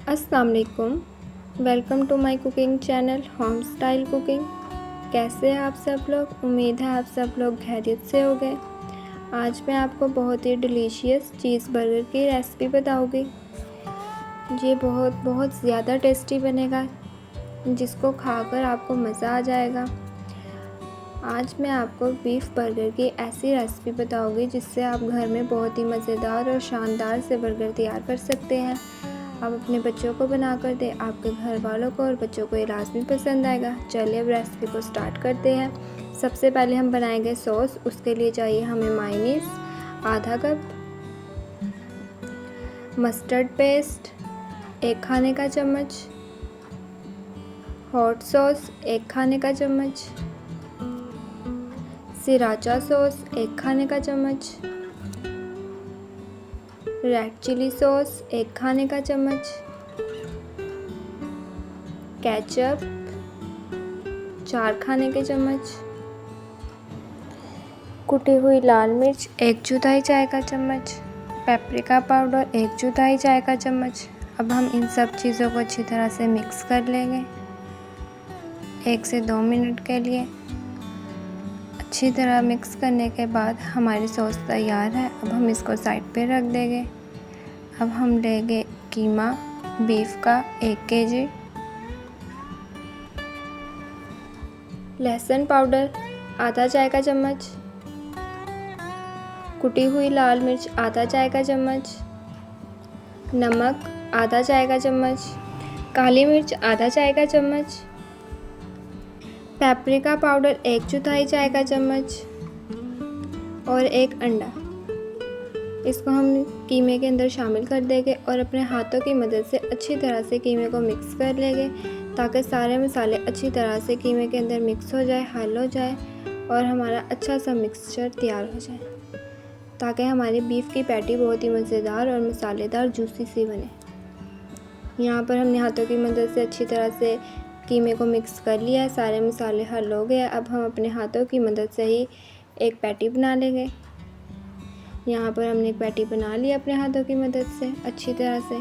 अस्सलाम वालेकुम। Welcome to my cooking channel home style cooking. कैसे हैं आप सब लोग? उम्मीद है आप सब लोग खैरियत से हो गए। आज मैं आपको बहुत ही डिलीशियस चीज़ बर्गर की रेसिपी बताऊंगी। ये बहुत ज़्यादा टेस्टी बनेगा, जिसको खाकर आपको मज़ा आ जाएगा। आज मैं आपको बीफ बर्गर की ऐसी रेसिपी बताऊंगी जिससे आप घर में बहुत ही मज़ेदार और शानदार से बर्गर तैयार कर सकते हैं। आप अपने बच्चों को बना कर दें, आपके घर वालों को और बच्चों को ये लाजमी पसंद आएगा। चलिए अब रेसिपी को स्टार्ट करते हैं। सबसे पहले हम बनाएंगे सॉस। उसके लिए चाहिए हमें मायोनीज़ आधा कप, मस्टर्ड पेस्ट 1 खाने का चम्मच, हॉट सॉस 1 खाने का चम्मच, सिराचा सॉस 1 खाने का चम्मच, रेड चिली सॉस 1 खाने का चम्मच, केचप 4 खाने के चम्मच, कुटी हुई लाल मिर्च 1 चौथाई चाय का चम्मच, पेपरिका पाउडर 1 चौथाई चाय का चम्मच। अब हम इन सब चीज़ों को अच्छी तरह से मिक्स कर लेंगे 1 से 2 मिनट के लिए। अच्छी तरह मिक्स करने के बाद हमारी सॉस तैयार है। अब हम इसको साइड पे रख देंगे। अब हम लेंगे कीमा बीफ का 1 kg, लहसुन पाउडर आधा चाय का चम्मच, कुटी हुई लाल मिर्च आधा चाय का चम्मच, नमक आधा चाय का चम्मच, काली मिर्च आधा चाय का चम्मच, पेपरिका पाउडर 1 चौथाई चाय का चम्मच और 1 अंडा। इसको हम कीमे के अंदर शामिल कर देंगे और अपने हाथों की मदद से अच्छी तरह से कीमे को मिक्स कर लेंगे, ताकि सारे मसाले अच्छी तरह से कीमे के अंदर मिक्स हो जाए, हल हो जाए और हमारा अच्छा सा मिक्सचर तैयार हो जाए, ताकि हमारी बीफ की पैटी बहुत ही मज़ेदार और मसालेदार जूसी सी बने। यहाँ पर हमने हाथों की मदद से अच्छी तरह से कीमे को मिक्स कर लिया है, सारे मसाले हल हो गए। अब हम अपने हाथों की मदद से ही एक पैटी बना लेंगे। यहाँ पर हमने एक पैटी बना ली अपने हाथों की मदद से अच्छी तरह से।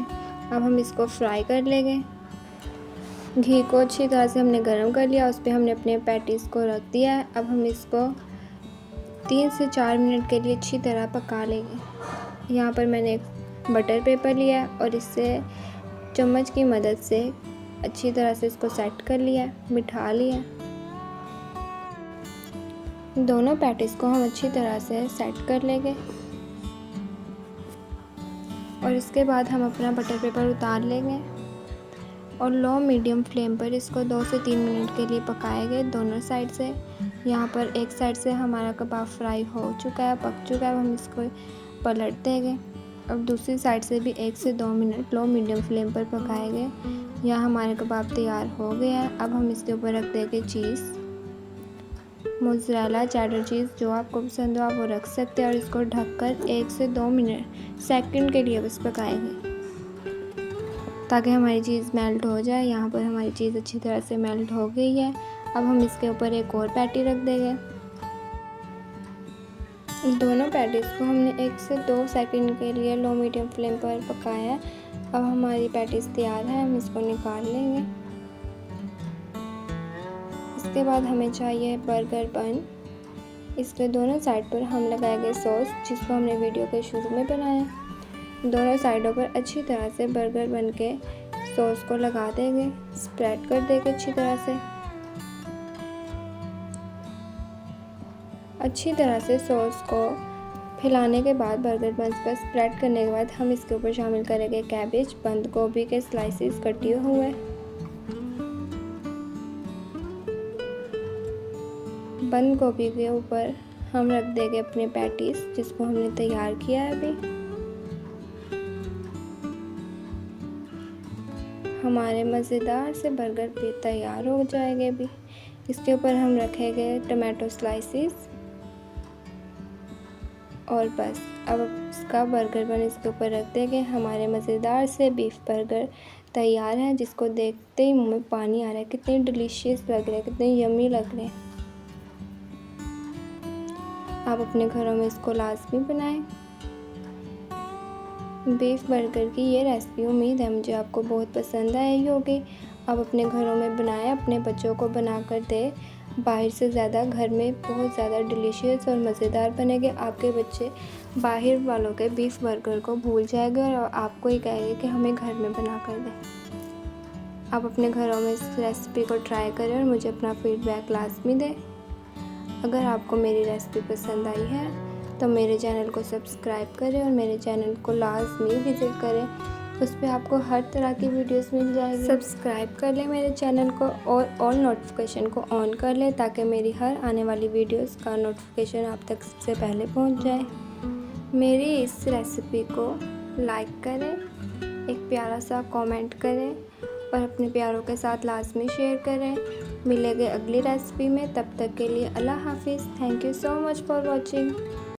अब हम इसको फ्राई कर लेंगे। घी को अच्छी तरह से हमने गरम कर लिया, उस पर हमने अपने पैटीज़ को रख दिया है। अब हम इसको 3 से 4 मिनट के लिए अच्छी तरह पका लेंगे। यहाँ पर मैंने एक बटर पेपर लिया है और इससे चम्मच की मदद से अच्छी तरह से इसको सेट कर लिया, बिठा लिया। दोनों पैटीज़ को हम अच्छी तरह से सेट कर लेंगे और इसके बाद हम अपना बटर पेपर उतार लेंगे और लो मीडियम फ्लेम पर इसको 2 से 3 मिनट के लिए पकाएंगे दोनों साइड से। यहाँ पर एक साइड से हमारा कबाब फ्राई हो चुका है, पक चुका है। अब हम इसको पलट देंगे। अब दूसरी साइड से भी 1 से 2 मिनट लो मीडियम फ्लेम पर पकाएंगे। यहाँ हमारे कबाब तैयार हो गए हैं। अब हम इसके ऊपर रख देंगे चीज़, मोज़रेला चेडर चीज़, जो आपको पसंद हो आप वो रख सकते हैं और इसको ढककर 1 से 2 सेकंड के लिए बस पकाएंगे, ताकि हमारी चीज़ मेल्ट हो जाए। यहाँ पर हमारी चीज़ अच्छी तरह से मेल्ट हो गई है। अब हम इसके ऊपर एक और पैटी रख देंगे। दोनों पैटीज़ को हमने 1 से 2 सेकंड के लिए लो मीडियम फ्लेम पर पकाया है। अब हमारी पैटीज़ तैयार है, हम इसको निकाल लेंगे। इसके बाद हमें चाहिए बर्गर बन। इसके दोनों साइड पर हम लगाएंगे सॉस, जिसको हमने वीडियो के शुरू में बनाया। दोनों साइडों पर अच्छी तरह से बर्गर बन के सॉस को लगा देंगे, स्प्रेड कर देंगे अच्छी तरह से। अच्छी तरह से सॉस को फैलाने के बाद बर्गर बंस पर स्प्रेड करने के बाद हम इसके ऊपर शामिल करेंगे कैबेज, बंद गोभी के स्लाइसेस कटे हुए। बंद गोभी के ऊपर हम रख देंगे अपने पैटीज़, जिसको हमने तैयार किया है अभी। हमारे मज़ेदार से बर्गर भी तैयार हो जाएंगे अभी। इसके ऊपर हम रखेंगे टमाटो स्लाइसेस और बस अब इसका बर्गर बन इसके ऊपर रख देंगे। हमारे मज़ेदार से बीफ बर्गर तैयार है, जिसको देखते ही मुंह में पानी आ रहा है। कितने डिलीशियस लग रहे हैं, कितने यम्मी लग रहे हैं। आप अपने घरों में इसको लाजमी बनाएं। बीफ बर्गर की ये रेसिपी उम्मीद है मुझे आपको बहुत पसंद आई होगी। आप अपने घरों में बनाएं, अपने बच्चों को बना कर दें। बाहर से ज़्यादा घर में बहुत ज़्यादा डिलीशियस और मज़ेदार बनेंगे। आपके बच्चे बाहर वालों के बीफ बर्गर को भूल जाएंगे और आपको ही कहेंगे कि हमें घर में बना कर दें। आप अपने घरों में इस रेसिपी को ट्राई करें और मुझे अपना फीडबैक लाजमी दें। अगर आपको मेरी रेसिपी पसंद आई है तो मेरे चैनल को सब्सक्राइब करें और मेरे चैनल को लाजमी विज़िट करें। उस पर आपको हर तरह की वीडियोस मिल जाएगी। सब्सक्राइब कर लें मेरे चैनल को और ऑल नोटिफिकेशन को ऑन कर लें ताकि मेरी हर आने वाली वीडियोस का नोटिफिकेशन आप तक सबसे पहले पहुंच जाए। मेरी इस रेसिपी को लाइक करें, एक प्यारा सा कमेंट करें और अपने प्यारों के साथ लाजमी शेयर करें। मिलेंगे अगली रेसिपी में, तब तक के लिए अल्लाह हाफिज़। Thank you so much for watching.